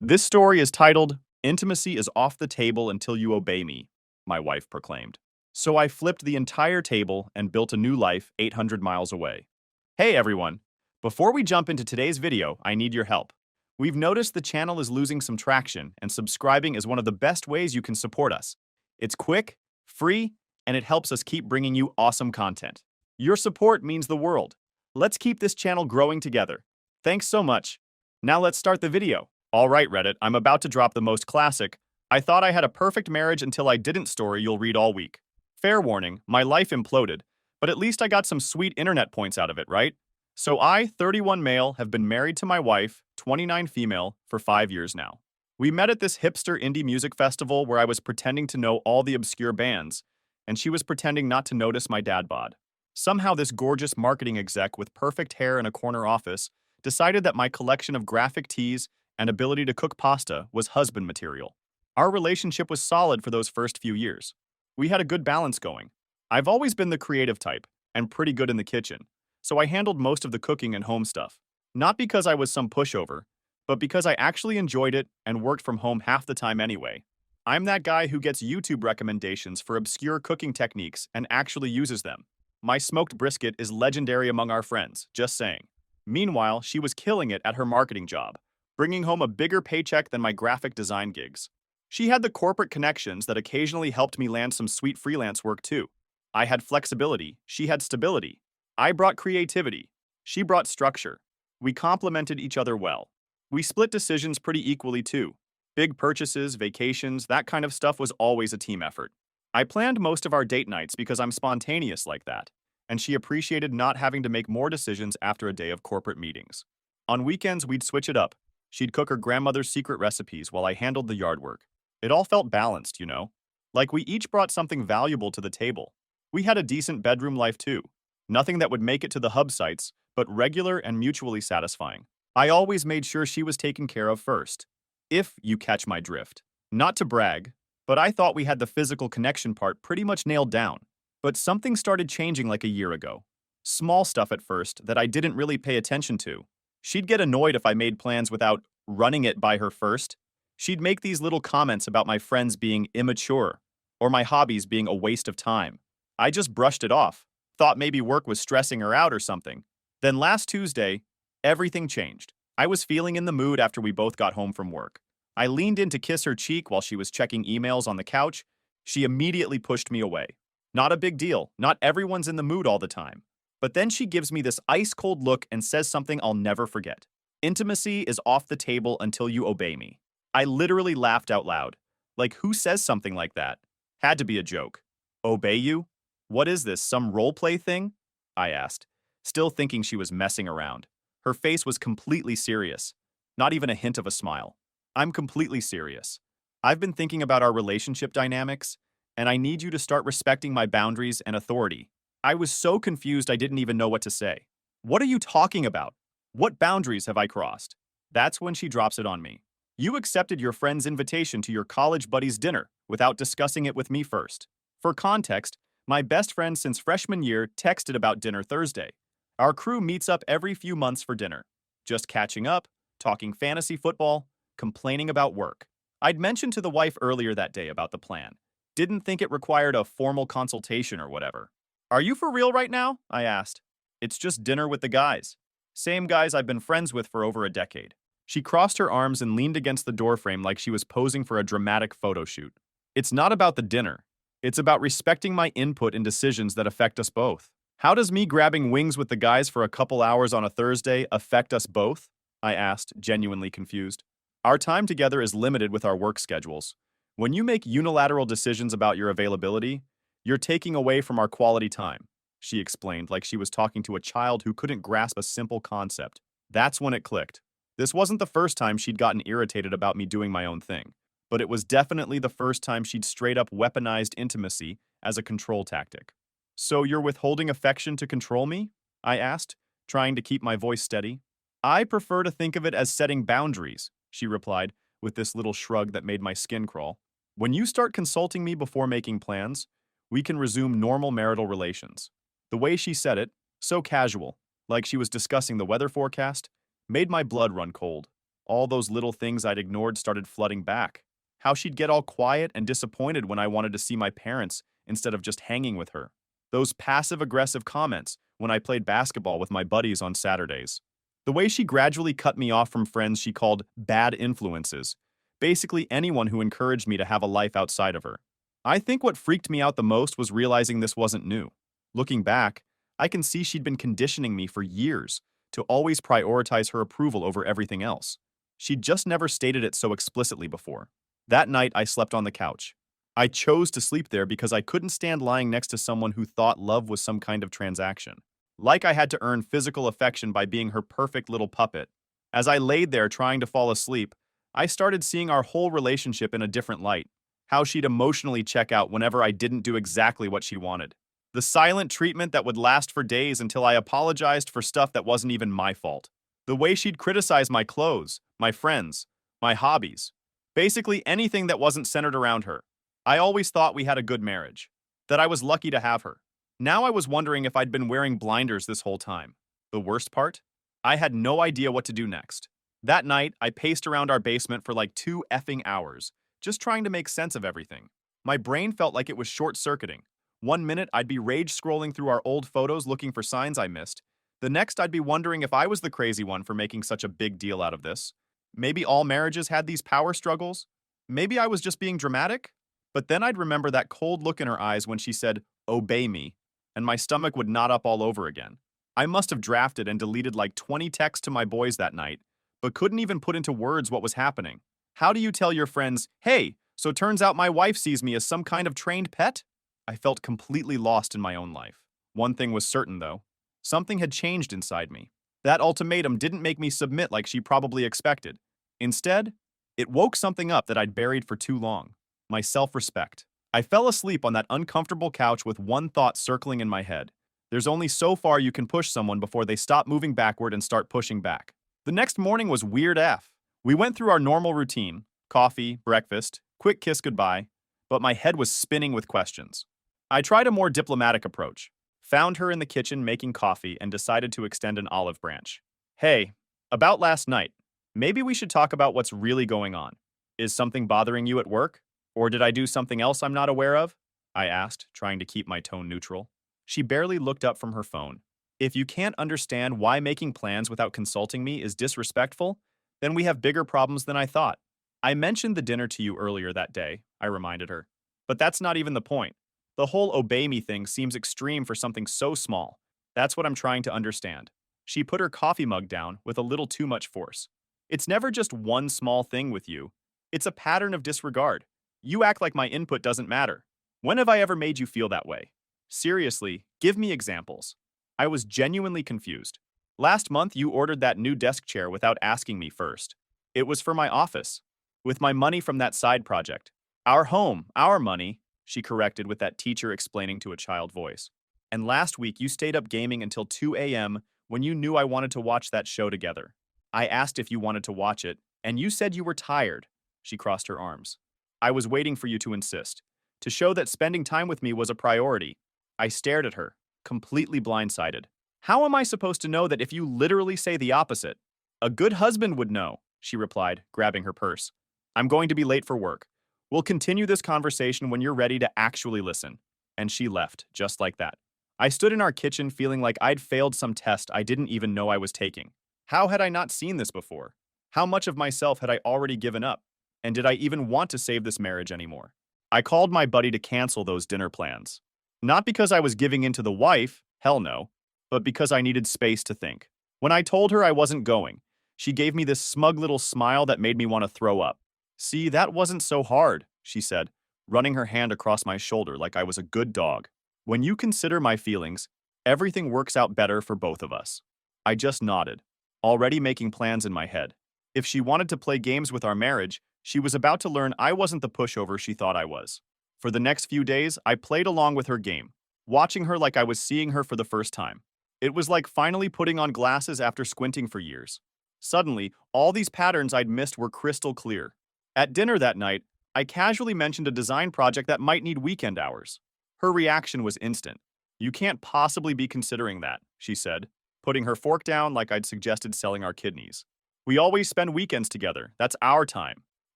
This story is titled, Intimacy is Off the Table Until You Obey Me, my wife proclaimed. So I flipped the entire table and built a new life 800 miles away. Hey everyone! Before we jump into today's video, I need your help. We've noticed the channel is losing some traction, and subscribing is one of the best ways you can support us. It's quick, free, and it helps us keep bringing you awesome content. Your support means the world. Let's keep this channel growing together. Thanks so much. Now let's start the video. All right, Reddit, I'm about to drop the most classic, I thought I had a perfect marriage until I didn't story you'll read all week. Fair warning, my life imploded, but at least I got some sweet internet points out of it, right? So I, 31 male, have been married to my wife, 29 female, for 5 years now. We met at this hipster indie music festival where I was pretending to know all the obscure bands, and she was pretending not to notice my dad bod. Somehow this gorgeous marketing exec with perfect hair in a corner office decided that my collection of graphic tees and ability to cook pasta was husband material. Our relationship was solid for those first few years. We had a good balance going. I've always been the creative type, and pretty good in the kitchen, so I handled most of the cooking and home stuff. Not because I was some pushover, but because I actually enjoyed it and worked from home half the time anyway. I'm that guy who gets YouTube recommendations for obscure cooking techniques and actually uses them. My smoked brisket is legendary among our friends, just saying. Meanwhile, she was killing it at her marketing job, bringing home a bigger paycheck than my graphic design gigs. She had the corporate connections that occasionally helped me land some sweet freelance work too. I had flexibility, she had stability. I brought creativity, she brought structure. We complemented each other well. We split decisions pretty equally too. Big purchases, vacations, that kind of stuff was always a team effort. I planned most of our date nights because I'm spontaneous like that, and she appreciated not having to make more decisions after a day of corporate meetings. On weekends, we'd switch it up. She'd cook her grandmother's secret recipes while I handled the yard work. It all felt balanced, you know? Like we each brought something valuable to the table. We had a decent bedroom life too. Nothing that would make it to the hub sites, but regular and mutually satisfying. I always made sure she was taken care of first. If you catch my drift. Not to brag, but I thought we had the physical connection part pretty much nailed down. But something started changing like a year ago. Small stuff at first that I didn't really pay attention to. She'd get annoyed if I made plans without running it by her first. She'd make these little comments about my friends being immature or my hobbies being a waste of time. I just brushed it off, thought maybe work was stressing her out or something. Then last Tuesday, everything changed. I was feeling in the mood after we both got home from work. I leaned in to kiss her cheek while she was checking emails on the couch. She immediately pushed me away. Not a big deal, not everyone's in the mood all the time. But then she gives me this ice-cold look and says something I'll never forget. Intimacy is off the table until you obey me. I literally laughed out loud. Like, who says something like that? Had to be a joke. Obey you? What is this, some roleplay thing? I asked, still thinking she was messing around. Her face was completely serious. Not even a hint of a smile. I'm completely serious. I've been thinking about our relationship dynamics, and I need you to start respecting my boundaries and authority. I was so confused I didn't even know what to say. What are you talking about? What boundaries have I crossed? That's when she drops it on me. You accepted your friend's invitation to your college buddy's dinner without discussing it with me first. For context, my best friend since freshman year texted about dinner Thursday. Our crew meets up every few months for dinner. Just catching up, talking fantasy football, complaining about work. I'd mentioned to the wife earlier that day about the plan. Didn't think it required a formal consultation or whatever. Are you for real right now? I asked. It's just dinner with the guys. Same guys I've been friends with for over a decade. She crossed her arms and leaned against the doorframe like she was posing for a dramatic photo shoot. It's not about the dinner. It's about respecting my input in decisions that affect us both. How does me grabbing wings with the guys for a couple hours on a Thursday affect us both? I asked, genuinely confused. Our time together is limited with our work schedules. When you make unilateral decisions about your availability, you're taking away from our quality time, she explained like she was talking to a child who couldn't grasp a simple concept. That's when it clicked. This wasn't the first time she'd gotten irritated about me doing my own thing, but it was definitely the first time she'd straight up weaponized intimacy as a control tactic. So you're withholding affection to control me? I asked, trying to keep my voice steady. I prefer to think of it as setting boundaries, she replied, with this little shrug that made my skin crawl. When you start consulting me before making plans, we can resume normal marital relations. The way she said it, so casual, like she was discussing the weather forecast, made my blood run cold. All those little things I'd ignored started flooding back. How she'd get all quiet and disappointed when I wanted to see my parents instead of just hanging with her. Those passive-aggressive comments when I played basketball with my buddies on Saturdays. The way she gradually cut me off from friends she called bad influences. Basically anyone who encouraged me to have a life outside of her. I think what freaked me out the most was realizing this wasn't new. Looking back, I can see she'd been conditioning me for years to always prioritize her approval over everything else. She'd just never stated it so explicitly before. That night, I slept on the couch. I chose to sleep there because I couldn't stand lying next to someone who thought love was some kind of transaction. Like I had to earn physical affection by being her perfect little puppet. As I laid there trying to fall asleep, I started seeing our whole relationship in a different light. How she'd emotionally check out whenever I didn't do exactly what she wanted. The silent treatment that would last for days until I apologized for stuff that wasn't even my fault. The way she'd criticize my clothes, my friends, my hobbies. Basically anything that wasn't centered around her. I always thought we had a good marriage. That I was lucky to have her. Now I was wondering if I'd been wearing blinders this whole time. The worst part? I had no idea what to do next. That night, I paced around our basement for like 2 effing hours, just trying to make sense of everything. My brain felt like it was short-circuiting. One minute, I'd be rage scrolling through our old photos looking for signs I missed. The next, I'd be wondering if I was the crazy one for making such a big deal out of this. Maybe all marriages had these power struggles? Maybe I was just being dramatic? But then I'd remember that cold look in her eyes when she said, "Obey me," and my stomach would knot up all over again. I must have drafted and deleted like 20 texts to my boys that night, but couldn't even put into words what was happening. How do you tell your friends, "Hey, so turns out my wife sees me as some kind of trained pet?" I felt completely lost in my own life. One thing was certain, though. Something had changed inside me. That ultimatum didn't make me submit like she probably expected. Instead, it woke something up that I'd buried for too long. My self-respect. I fell asleep on that uncomfortable couch with one thought circling in my head. There's only so far you can push someone before they stop moving backward and start pushing back. The next morning was weird AF. We went through our normal routine, coffee, breakfast, quick kiss goodbye, but my head was spinning with questions. I tried a more diplomatic approach, found her in the kitchen making coffee and decided to extend an olive branch. "Hey, about last night, maybe we should talk about what's really going on. Is something bothering you at work? Or did I do something else I'm not aware of?" I asked, trying to keep my tone neutral. She barely looked up from her phone. "If you can't understand why making plans without consulting me is disrespectful, then we have bigger problems than I thought. I mentioned the dinner to you earlier that day," I reminded her. "But that's not even the point. The whole obey me thing seems extreme for something so small. That's what I'm trying to understand." She put her coffee mug down with a little too much force. "It's never just one small thing with you. It's a pattern of disregard. You act like my input doesn't matter. When have I ever made you feel that way? Seriously, give me examples." I was genuinely confused. "Last month, you ordered that new desk chair without asking me first. It was for my office, with my money from that side project. Our home, our money," she corrected with that teacher explaining to a child voice. "And last week, you stayed up gaming until 2 a.m. when you knew I wanted to watch that show together. I asked if you wanted to watch it, and you said you were tired." She crossed her arms. "I was waiting for you to insist, to show that spending time with me was a priority." I stared at her, completely blindsided. "How am I supposed to know that if you literally say the opposite?" "A good husband would know," she replied, grabbing her purse. "I'm going to be late for work. We'll continue this conversation when you're ready to actually listen." And she left, just like that. I stood in our kitchen feeling like I'd failed some test I didn't even know I was taking. How had I not seen this before? How much of myself had I already given up? And did I even want to save this marriage anymore? I called my buddy to cancel those dinner plans. Not because I was giving in to the wife, hell no, but because I needed space to think. When I told her I wasn't going, she gave me this smug little smile that made me want to throw up. "See, that wasn't so hard," she said, running her hand across my shoulder like I was a good dog. "When you consider my feelings, everything works out better for both of us." I just nodded, already making plans in my head. If she wanted to play games with our marriage, she was about to learn I wasn't the pushover she thought I was. For the next few days, I played along with her game, watching her like I was seeing her for the first time. It was like finally putting on glasses after squinting for years. Suddenly, all these patterns I'd missed were crystal clear. At dinner that night, I casually mentioned a design project that might need weekend hours. Her reaction was instant. "You can't possibly be considering that," she said, putting her fork down like I'd suggested selling our kidneys. We always spend weekends together. That's our time.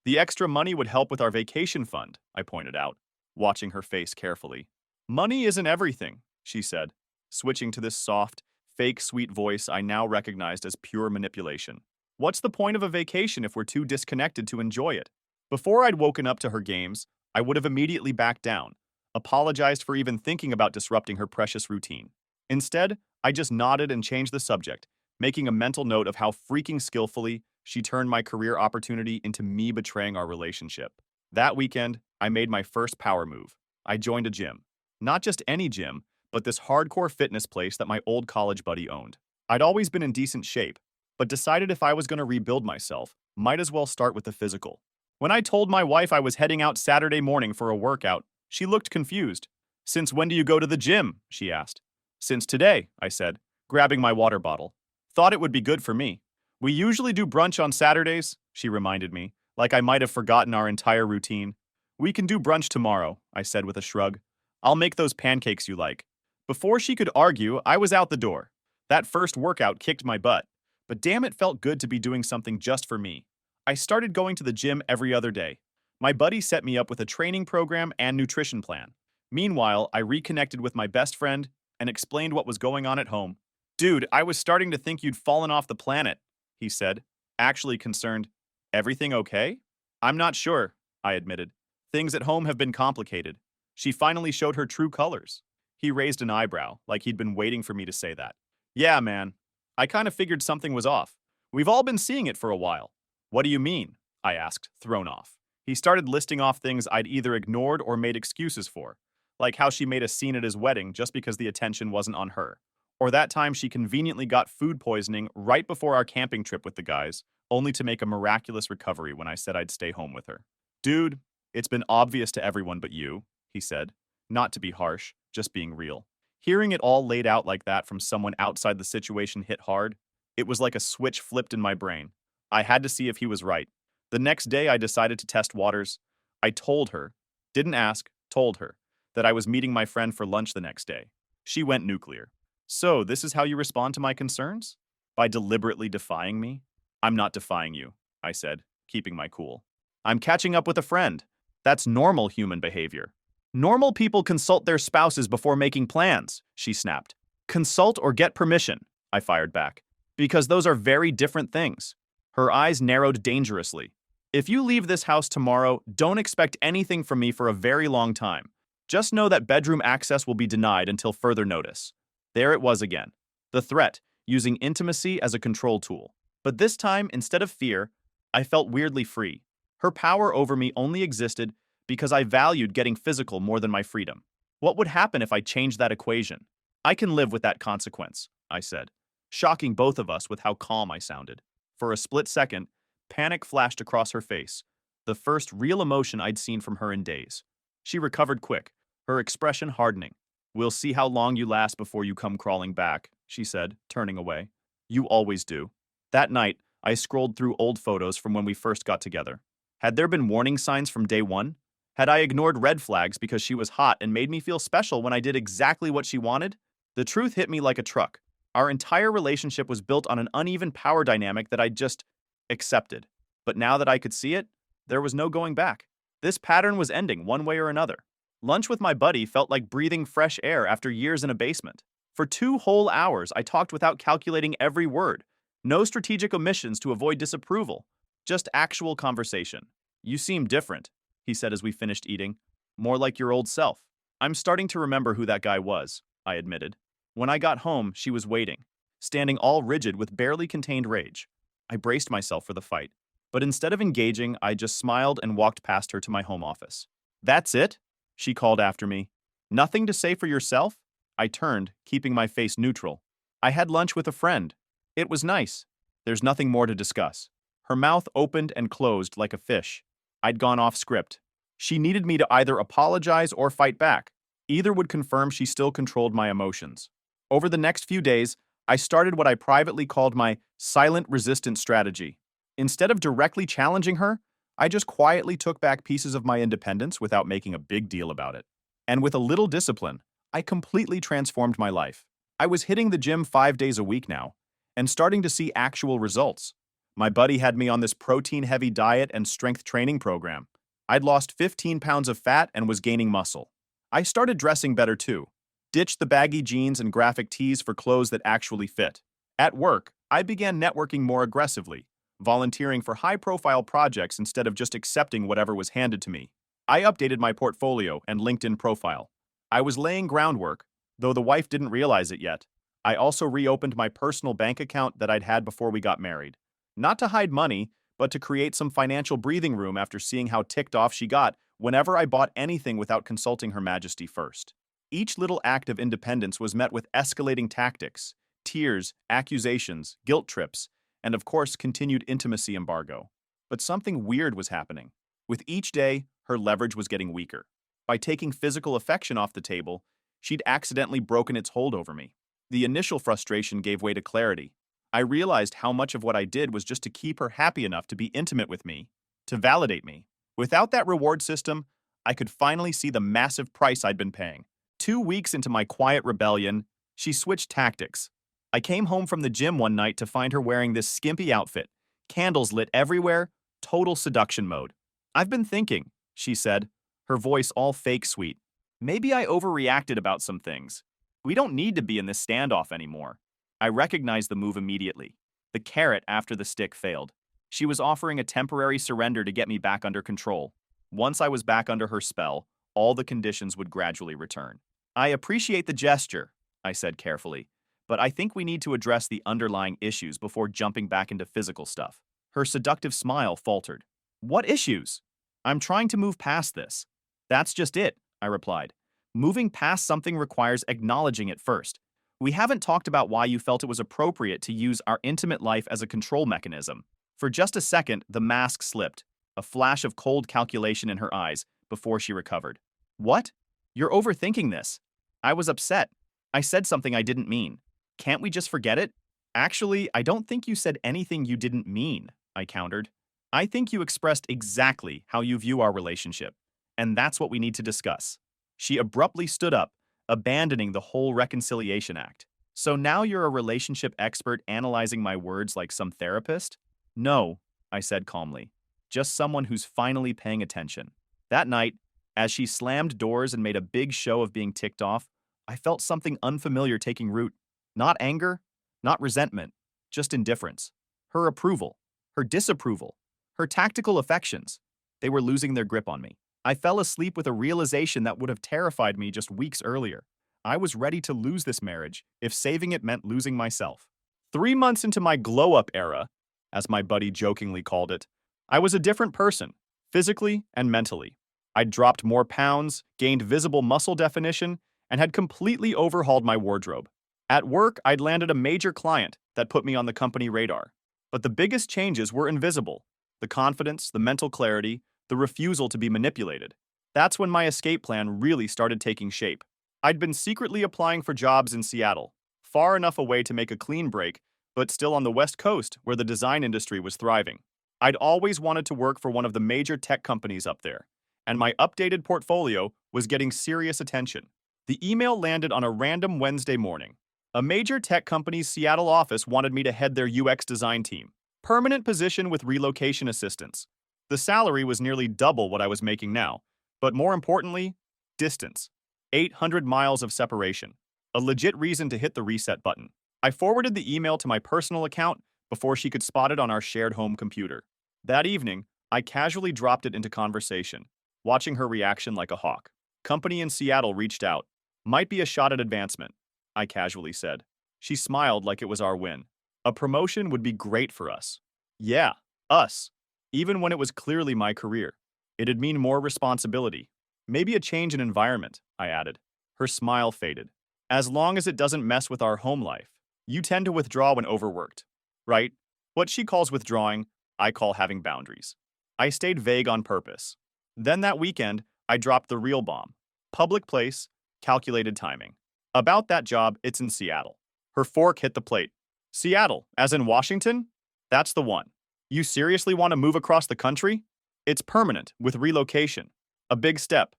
The extra money would help with our vacation fund, I pointed out, watching her face carefully. Money isn't everything, she said, switching to this soft, fake sweet voice I now recognized as pure manipulation. What's the point of a vacation if we're too disconnected to enjoy it? Before I'd woken up to her games, I would have immediately backed down, apologized for even thinking about disrupting her precious routine. Instead, I just nodded and changed the subject, making a mental note of how freaking skillfully she turned my career opportunity into me betraying our relationship. That weekend, I made my first power move. I joined a gym. Not just any gym, but this hardcore fitness place that my old college buddy owned. I'd always been in decent shape, but decided if I was going to rebuild myself, might as well start with the physical. When I told my wife I was heading out Saturday morning for a workout, she looked confused. "Since when do you go to the gym?" she asked. "Since today," I said, grabbing my water bottle. "Thought it would be good for me." "We usually do brunch on Saturdays," she reminded me, like I might have forgotten our entire routine. "We can do brunch tomorrow," I said with a shrug. "I'll make those pancakes you like." Before she could argue, I was out the door. That first workout kicked my butt, but damn it felt good to be doing something just for me. I started going to the gym every other day. My buddy set me up with a training program and nutrition plan. Meanwhile, I reconnected with my best friend and explained what was going on at home. "Dude, I was starting to think you'd fallen off the planet," he said, actually concerned. "Everything okay?" "I'm not sure," I admitted. "Things at home have been complicated." She finally showed her true colors. He raised an eyebrow, like he'd been waiting for me to say that. "Yeah, man. I kind of figured something was off. We've all been seeing it for a while." "What do you mean?" I asked, thrown off. He started listing off things I'd either ignored or made excuses for, like how she made a scene at his wedding just because the attention wasn't on her, or that time she conveniently got food poisoning right before our camping trip with the guys, only to make a miraculous recovery when I said I'd stay home with her. "Dude, it's been obvious to everyone but you," he said, not to be harsh, just being real. Hearing it all laid out like that from someone outside the situation hit hard. It was like a switch flipped in my brain. I had to see if he was right. The next day, I decided to test waters. I told her, didn't ask, told her, that I was meeting my friend for lunch the next day. She went nuclear. "So, this is how you respond to my concerns? By deliberately defying me?" "I'm not defying you," I said, keeping my cool. "I'm catching up with a friend. That's normal human behavior." "Normal people consult their spouses before making plans," she snapped. "Consult or get permission," I fired back, "because those are very different things." Her eyes narrowed dangerously. "If you leave this house tomorrow, don't expect anything from me for a very long time. Just know that bedroom access will be denied until further notice." There it was again. The threat, using intimacy as a control tool. But this time, instead of fear, I felt weirdly free. Her power over me only existed because I valued getting physical more than my freedom. What would happen if I changed that equation? "I can live with that consequence," I said, shocking both of us with how calm I sounded. For a split second, panic flashed across her face, the first real emotion I'd seen from her in days. She recovered quick, her expression hardening. "We'll see how long you last before you come crawling back," she said, turning away. "You always do." That night, I scrolled through old photos from when we first got together. Had there been warning signs from day one? Had I ignored red flags because she was hot and made me feel special when I did exactly what she wanted? The truth hit me like a truck. Our entire relationship was built on an uneven power dynamic that I just accepted. But now that I could see it, there was no going back. This pattern was ending one way or another. Lunch with my buddy felt like breathing fresh air after years in a basement. For 2 whole hours, I talked without calculating every word. No strategic omissions to avoid disapproval. Just actual conversation. "You seem different," he said as we finished eating. "More like your old self." "I'm starting to remember who that guy was," I admitted. When I got home, she was waiting, standing all rigid with barely contained rage. I braced myself for the fight, but instead of engaging, I just smiled and walked past her to my home office. "That's it?" she called after me. "Nothing to say for yourself?" I turned, keeping my face neutral. "I had lunch with a friend. It was nice. There's nothing more to discuss." Her mouth opened and closed like a fish. I'd gone off script. She needed me to either apologize or fight back. Either would confirm she still controlled my emotions. Over the next few days, I started what I privately called my silent resistance strategy. Instead of directly challenging her, I just quietly took back pieces of my independence without making a big deal about it. And with a little discipline, I completely transformed my life. I was hitting the gym 5 days a week now, and starting to see actual results. My buddy had me on this protein-heavy diet and strength training program. I'd lost 15 pounds of fat and was gaining muscle. I started dressing better too. Ditched the baggy jeans and graphic tees for clothes that actually fit. At work, I began networking more aggressively, volunteering for high-profile projects instead of just accepting whatever was handed to me. I updated my portfolio and LinkedIn profile. I was laying groundwork, though the wife didn't realize it yet. I also reopened my personal bank account that I'd had before we got married. Not to hide money, but to create some financial breathing room after seeing how ticked off she got whenever I bought anything without consulting Her Majesty first. Each little act of independence was met with escalating tactics, tears, accusations, guilt trips, and of course continued intimacy embargo. But something weird was happening. With each day, her leverage was getting weaker. By taking physical affection off the table, she'd accidentally broken its hold over me. The initial frustration gave way to clarity. I realized how much of what I did was just to keep her happy enough to be intimate with me, to validate me. Without that reward system, I could finally see the massive price I'd been paying. 2 weeks into my quiet rebellion, she switched tactics. I came home from the gym one night to find her wearing this skimpy outfit, candles lit everywhere, total seduction mode. "I've been thinking," she said, her voice all fake sweet. "Maybe I overreacted about some things. We don't need to be in this standoff anymore." I recognized the move immediately. The carrot after the stick failed. She was offering a temporary surrender to get me back under control. Once I was back under her spell, all the conditions would gradually return. "I appreciate the gesture," I said carefully, "but I think we need to address the underlying issues before jumping back into physical stuff." Her seductive smile faltered. "What issues?" "I'm trying to move past this." "That's just it," I replied. "Moving past something requires acknowledging it first. We haven't talked about why you felt it was appropriate to use our intimate life as a control mechanism." For just a second, the mask slipped, a flash of cold calculation in her eyes, before she recovered. "What? You're overthinking this." I was upset. I said something I didn't mean. "Can't we just forget it?" "Actually, I don't think you said anything you didn't mean," I countered. "I think you expressed exactly how you view our relationship, and that's what we need to discuss." She abruptly stood up, abandoning the whole reconciliation act. "So now you're a relationship expert analyzing my words like some therapist?" "No," I said calmly. "Just someone who's finally paying attention." That night, as she slammed doors and made a big show of being ticked off, I felt something unfamiliar taking root. Not anger, not resentment, just indifference. Her approval, her disapproval, her tactical affections. They were losing their grip on me. I fell asleep with a realization that would have terrified me just weeks earlier. I was ready to lose this marriage if saving it meant losing myself. 3 months into my glow-up era, as my buddy jokingly called it, I was a different person, physically and mentally. I'd dropped more pounds, gained visible muscle definition, and had completely overhauled my wardrobe. At work, I'd landed a major client that put me on the company radar. But the biggest changes were invisible. The confidence, the mental clarity, the refusal to be manipulated. That's when my escape plan really started taking shape. I'd been secretly applying for jobs in Seattle, far enough away to make a clean break, but still on the West Coast where the design industry was thriving. I'd always wanted to work for one of the major tech companies up there, and my updated portfolio was getting serious attention. The email landed on a random Wednesday morning. A major tech company's Seattle office wanted me to head their UX design team. Permanent position with relocation assistance. The salary was nearly double what I was making now, but more importantly, distance. 800 miles of separation. A legit reason to hit the reset button. I forwarded the email to my personal account before she could spot it on our shared home computer. That evening, I casually dropped it into conversation, watching her reaction like a hawk. "Company in Seattle reached out. Might be a shot at advancement," I casually said. She smiled like it was our win. "A promotion would be great for us." "Yeah, us." Even when it was clearly my career. It'd mean more responsibility. "Maybe a change in environment," I added. Her smile faded. "As long as it doesn't mess with our home life. You tend to withdraw when overworked, right? What she calls withdrawing, I call having boundaries." I stayed vague on purpose. Then that weekend, I dropped the real bomb. Public place, calculated timing. About that job, it's in Seattle. Her fork hit the plate. "Seattle, as in Washington? That's the one. You seriously want to move across the country? It's permanent, with relocation. A big step.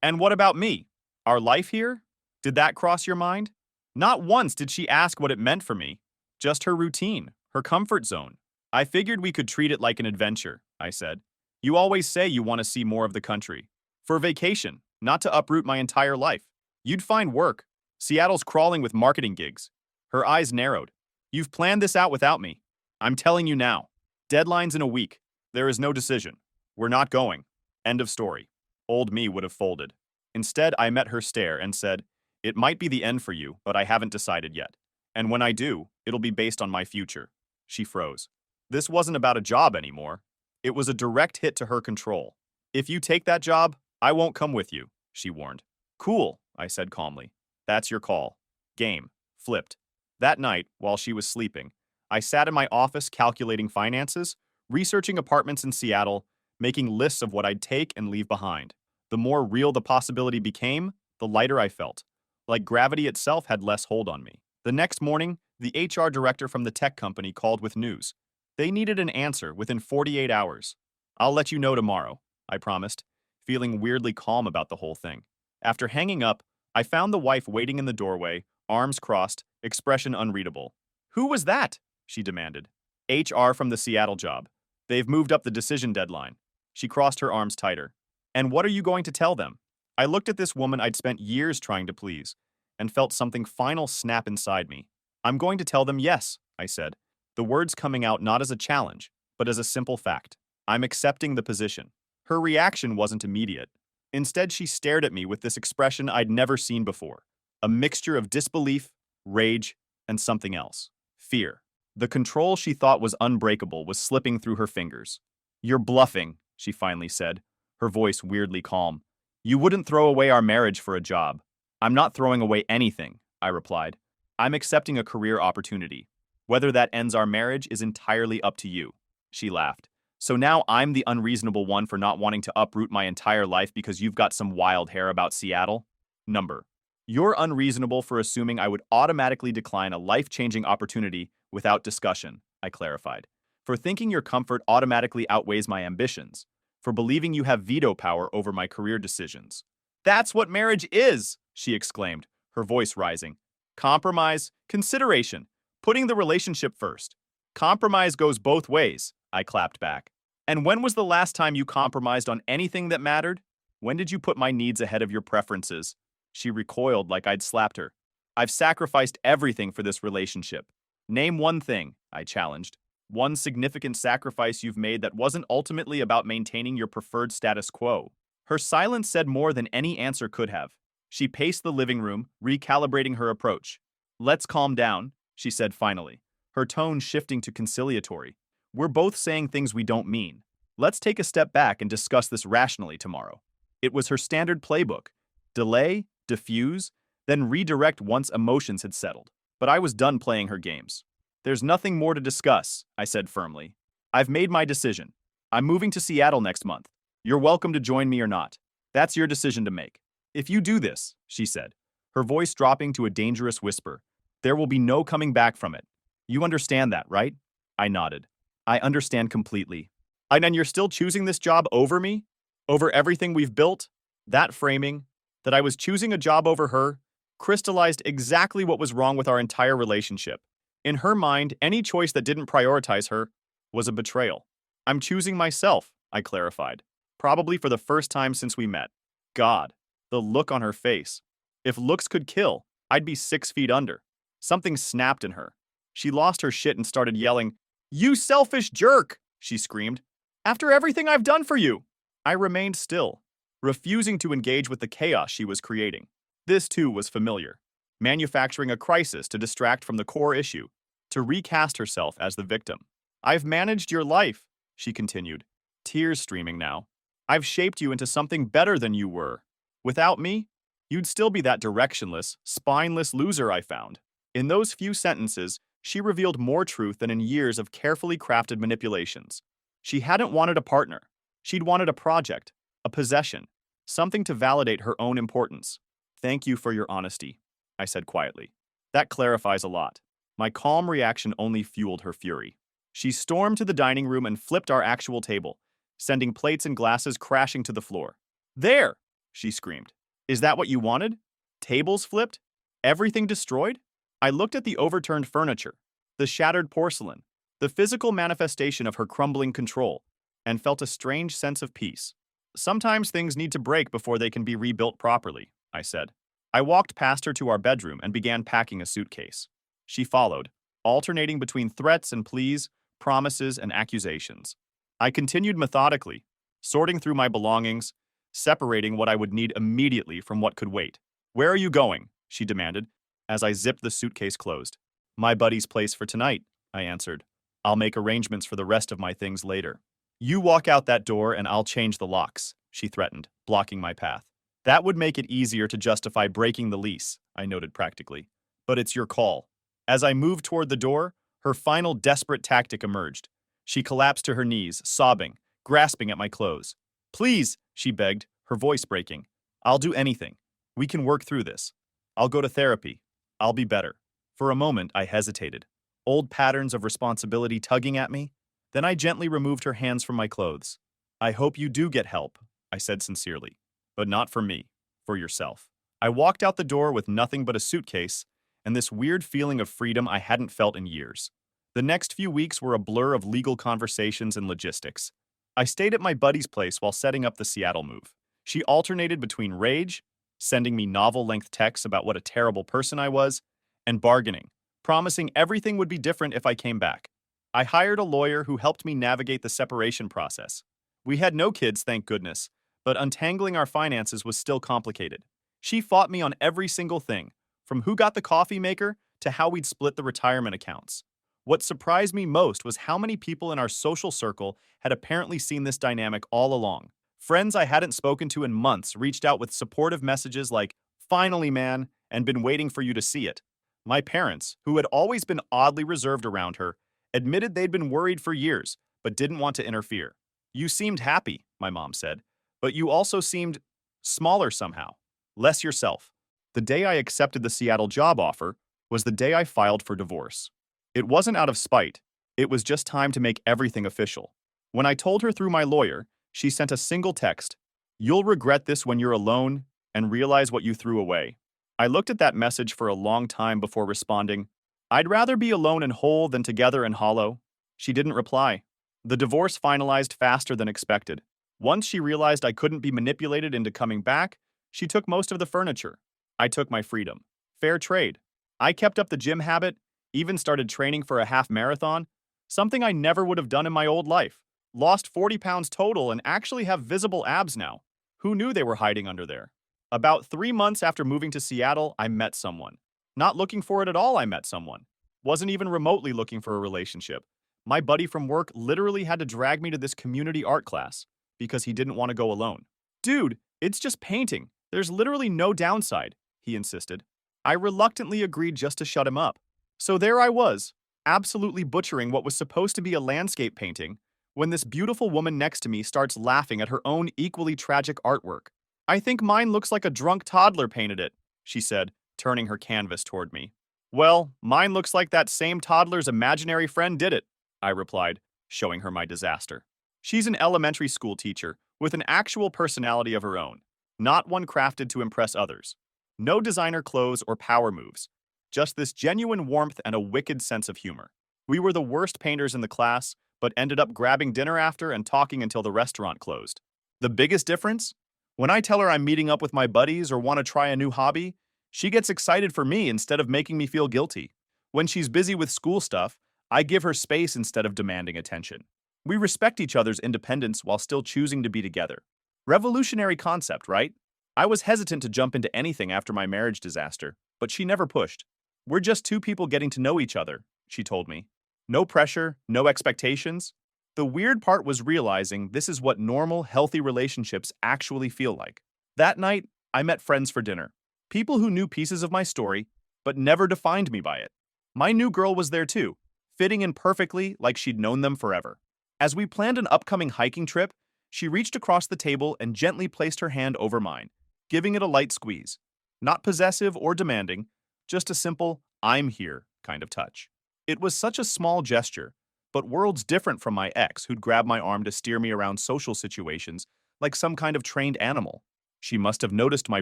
And what about me? Our life here? Did that cross your mind?" Not once did she ask what it meant for me. Just her routine, her comfort zone. I figured we could treat it like an adventure, I said. You always say you want to see more of the country. For vacation, not to uproot my entire life. You'd find work. Seattle's crawling with marketing gigs. Her eyes narrowed. You've planned this out without me. I'm telling you now. Deadline's in a week. There is no decision. We're not going. End of story. Old me would have folded. Instead, I met her stare and said, it might be the end for you, but I haven't decided yet. And when I do, it'll be based on my future. She froze. This wasn't about a job anymore. It was a direct hit to her control. If you take that job, I won't come with you, she warned. Cool, I said calmly. That's your call. Game. Flipped. That night, while she was sleeping, I sat in my office calculating finances, researching apartments in Seattle, making lists of what I'd take and leave behind. The more real the possibility became, the lighter I felt, like gravity itself had less hold on me. The next morning, the HR director from the tech company called with news. They needed an answer within 48 hours. I'll let you know tomorrow, I promised, feeling weirdly calm about the whole thing. After hanging up, I found the wife waiting in the doorway, arms crossed, expression unreadable. Who was that? She demanded. HR from the Seattle job. They've moved up the decision deadline. She crossed her arms tighter. And what are you going to tell them? I looked at this woman I'd spent years trying to please, and felt something final snap inside me. I'm going to tell them yes, I said, the words coming out not as a challenge, but as a simple fact. I'm accepting the position. Her reaction wasn't immediate. Instead, she stared at me with this expression I'd never seen before, a mixture of disbelief, rage, and something else. Fear. The control she thought was unbreakable was slipping through her fingers. You're bluffing, she finally said, her voice weirdly calm. You wouldn't throw away our marriage for a job. I'm not throwing away anything, I replied. I'm accepting a career opportunity. Whether that ends our marriage is entirely up to you. She laughed. So now I'm the unreasonable one for not wanting to uproot my entire life because you've got some wild hair about Seattle? Number. You're unreasonable for assuming I would automatically decline a life-changing opportunity without discussion, I clarified. For thinking your comfort automatically outweighs my ambitions. For believing you have veto power over my career decisions. That's what marriage is, she exclaimed, her voice rising. Compromise, consideration, putting the relationship first. Compromise goes both ways, I clapped back. And when was the last time you compromised on anything that mattered? When did you put my needs ahead of your preferences? She recoiled like I'd slapped her. I've sacrificed everything for this relationship. Name one thing, I challenged. One significant sacrifice you've made that wasn't ultimately about maintaining your preferred status quo. Her silence said more than any answer could have. She paced the living room, recalibrating her approach. Let's calm down, she said finally, her tone shifting to conciliatory. We're both saying things we don't mean. Let's take a step back and discuss this rationally tomorrow. It was her standard playbook. Delay, diffuse, then redirect once emotions had settled. But I was done playing her games. There's nothing more to discuss, I said firmly. I've made my decision. I'm moving to Seattle next month. You're welcome to join me or not. That's your decision to make. If you do this, she said, her voice dropping to a dangerous whisper, there will be no coming back from it. You understand that, right? I nodded. I understand completely. And then you're still choosing this job over me? Over everything we've built? That framing, that I was choosing a job over her, crystallized exactly what was wrong with our entire relationship. In her mind, any choice that didn't prioritize her was a betrayal. I'm choosing myself, I clarified, probably for the first time since we met. God, the look on her face. If looks could kill, I'd be 6 feet under. Something snapped in her. She lost her shit and started yelling, "You selfish jerk!" she screamed. "After everything I've done for you!" I remained still, refusing to engage with the chaos she was creating. This too was familiar. Manufacturing a crisis to distract from the core issue, to recast herself as the victim. I've managed your life, she continued, tears streaming now. I've shaped you into something better than you were. Without me, you'd still be that directionless, spineless loser I found. In those few sentences, she revealed more truth than in years of carefully crafted manipulations. She hadn't wanted a partner. She'd wanted a project, a possession, something to validate her own importance. Thank you for your honesty, I said quietly. That clarifies a lot. My calm reaction only fueled her fury. She stormed to the dining room and flipped our actual table, sending plates and glasses crashing to the floor. There, she screamed. Is that what you wanted? Tables flipped? Everything destroyed? I looked at the overturned furniture, the shattered porcelain, the physical manifestation of her crumbling control, and felt a strange sense of peace. Sometimes things need to break before they can be rebuilt properly, I said. I walked past her to our bedroom and began packing a suitcase. She followed, alternating between threats and pleas, promises and accusations. I continued methodically, sorting through my belongings, separating what I would need immediately from what could wait. "Where are you going?" she demanded, as I zipped the suitcase closed. "My buddy's place for tonight," I answered. "I'll make arrangements for the rest of my things later." "You walk out that door and I'll change the locks," she threatened, blocking my path. "That would make it easier to justify breaking the lease," I noted practically. "But it's your call." As I moved toward the door, her final desperate tactic emerged. She collapsed to her knees, sobbing, grasping at my clothes. "Please," she begged, her voice breaking. "I'll do anything. We can work through this. I'll go to therapy. I'll be better." For a moment, I hesitated, old patterns of responsibility tugging at me. Then I gently removed her hands from my clothes. "I hope you do get help," I said sincerely. "But not for me, for yourself." I walked out the door with nothing but a suitcase and this weird feeling of freedom I hadn't felt in years. The next few weeks were a blur of legal conversations and logistics. I stayed at my buddy's place while setting up the Seattle move. She alternated between rage, sending me novel-length texts about what a terrible person I was, and bargaining, promising everything would be different if I came back. I hired a lawyer who helped me navigate the separation process. We had no kids, thank goodness, but untangling our finances was still complicated. She fought me on every single thing, from who got the coffee maker to how we'd split the retirement accounts. What surprised me most was how many people in our social circle had apparently seen this dynamic all along. Friends I hadn't spoken to in months reached out with supportive messages like, "Finally, man," and been waiting for you to see it. My parents, who had always been oddly reserved around her, admitted they'd been worried for years, but didn't want to interfere. "You seemed happy," my mom said, "but you also seemed smaller somehow, less yourself." The day I accepted the Seattle job offer was the day I filed for divorce. It wasn't out of spite, it was just time to make everything official. When I told her through my lawyer, she sent a single text, "You'll regret this when you're alone and realize what you threw away." I looked at that message for a long time before responding, "I'd rather be alone and whole than together and hollow." She didn't reply. The divorce finalized faster than expected. Once she realized I couldn't be manipulated into coming back, she took most of the furniture. I took my freedom. Fair trade. I kept up the gym habit, even started training for a half marathon, something I never would have done in my old life. Lost 40 pounds total and actually have visible abs now. Who knew they were hiding under there? About 3 months after moving to Seattle, I met someone. Not looking for it at all, I met someone. Wasn't even remotely looking for a relationship. My buddy from work literally had to drag me to this community art class because he didn't want to go alone. "Dude, it's just painting. There's literally no downside," he insisted. I reluctantly agreed just to shut him up. So there I was, absolutely butchering what was supposed to be a landscape painting, when this beautiful woman next to me starts laughing at her own equally tragic artwork. "I think mine looks like a drunk toddler painted it," she said, turning her canvas toward me. "Well, mine looks like that same toddler's imaginary friend did it," I replied, showing her my disaster. She's an elementary school teacher with an actual personality of her own, not one crafted to impress others. No designer clothes or power moves, just this genuine warmth and a wicked sense of humor. We were the worst painters in the class, but ended up grabbing dinner after and talking until the restaurant closed. The biggest difference? When I tell her I'm meeting up with my buddies or want to try a new hobby, she gets excited for me instead of making me feel guilty. When she's busy with school stuff, I give her space instead of demanding attention. We respect each other's independence while still choosing to be together. Revolutionary concept, right? I was hesitant to jump into anything after my marriage disaster, but she never pushed. "We're just two people getting to know each other," she told me. No pressure, no expectations. The weird part was realizing this is what normal, healthy relationships actually feel like. That night, I met friends for dinner. People who knew pieces of my story, but never defined me by it. My new girl was there too, fitting in perfectly like she'd known them forever. As we planned an upcoming hiking trip, she reached across the table and gently placed her hand over mine, giving it a light squeeze. Not possessive or demanding, just a simple, "I'm here" kind of touch. It was such a small gesture, but worlds different from my ex who'd grab my arm to steer me around social situations like some kind of trained animal. She must have noticed my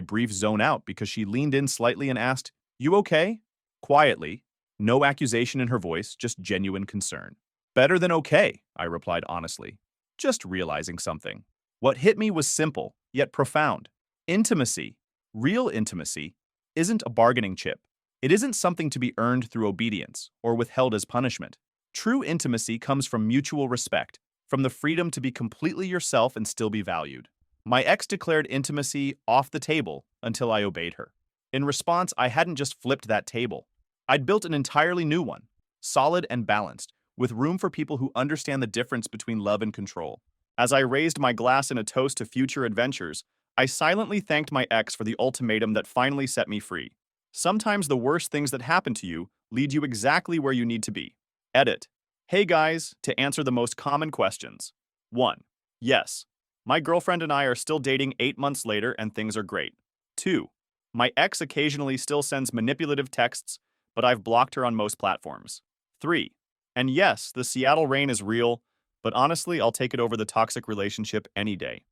brief zone out because she leaned in slightly and asked, "You okay?" Quietly, no accusation in her voice, just genuine concern. Better than okay, I replied honestly, just realizing something. What hit me was simple, yet profound. Intimacy, real intimacy, isn't a bargaining chip. It isn't something to be earned through obedience or withheld as punishment. True intimacy comes from mutual respect, from the freedom to be completely yourself and still be valued. My ex declared intimacy off the table until I obeyed her. In response, I hadn't just flipped that table. I'd built an entirely new one, solid and balanced, with room for people who understand the difference between love and control. As I raised my glass in a toast to future adventures, I silently thanked my ex for the ultimatum that finally set me free. Sometimes the worst things that happen to you lead you exactly where you need to be. Edit. Hey guys, to answer the most common questions. 1. Yes. My girlfriend and I are still dating 8 months later and things are great. 2. My ex occasionally still sends manipulative texts, but I've blocked her on most platforms. 3. And yes, the Seattle rain is real, but honestly, I'll take it over the toxic relationship any day.